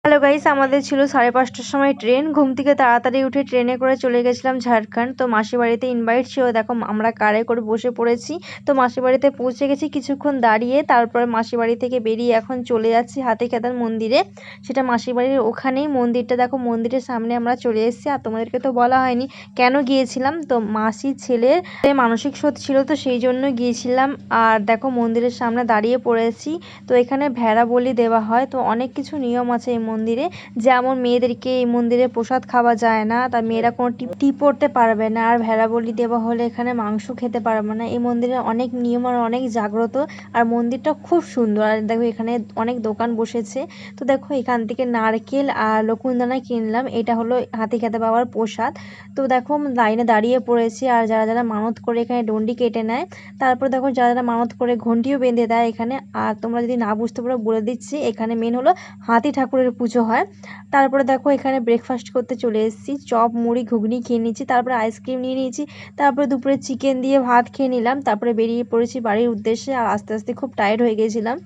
Hello guys, আমাদের ছিল 5:30টার সময় ট্রেন। ঘুম থেকে তাড়াতাড়ি উঠে ট্রেনে করে চলে গেছিলাম ঝাড়খণ্ড। তো মাসির বাড়িতে ইনভাইট ছিল, দেখো আমরা কারে করে বসে পড়েছি। তো মাসির বাড়িতে পৌঁছে গেছি, কিছুক্ষণ দাঁড়িয়ে তারপর মাসির বাড়ি থেকে বেরিয়ে এখন চলে যাচ্ছি হাতিখেদার মন্দিরে। সেটা মাসির বাড়ির ওখানেই মন্দিরটা, দেখো মন্দিরের সামনে আমরা চলে এসেছি। আর তোমাদেরকে তো বলা হয়নি কেন গিয়েছিলাম, তো মাসির ছেলের মানসিক শোধ ছিল, তো সেই জন্য গিয়েছিলাম। আর দেখো মন্দিরের সামনে দাঁড়িয়ে পড়েছি। তো এখানে ভেড়া বলি দেওয়া হয়, তো অনেক কিছু নিয়ম আছে এই মন্দিরে। যেমন মেয়েদেরকে এই মন্দিরে প্রসাদ খাওয়া যায় না, তার মেয়েরা কোনো টিপ পড়তে পারবে না, আর ভেড়া বলি দেওয়া হলে এখানে মাংস খেতে পারবে না। এই মন্দিরে অনেক নিয়ম আর অনেক জাগ্রত, আর মন্দিরটা খুব সুন্দর। আর দেখো এখানে অনেক দোকান বসেছে। তো দেখো এখান থেকে নারকেল আর লকুনদানা কিনলাম, এটা হলো হাতিখেদা বাবার প্রসাদ। তো দেখো লাইনে দাঁড়িয়ে পড়েছি, আর যারা যারা মানত করে এখানে ডন্ডি কেটে নেয়। তারপর দেখো যারা যারা মানত করে ঘন্টিও বেঁধে দেয় এখানে। আর তোমরা যদি না বুঝতে পারো বলে দিচ্ছি, এখানে মেন হলো হাতি ঠাকুরের পুজো হয়। তারপরে দেখো এখানে ব্রেকফাস্ট করতে চলে এসেছি, চপ মুড়ি ঘুগনি খেয়ে নিয়েছি, তারপরে আইসক্রিম নিয়ে নিয়েছি, তারপরে দুপুরে চিকেন দিয়ে ভাত খেয়ে নিলাম, তারপরে বেরিয়ে পড়েছি বাড়ির উদ্দেশ্যে। আর আস্তে আস্তে খুব টায়ার্ড হয়ে গেছিলাম।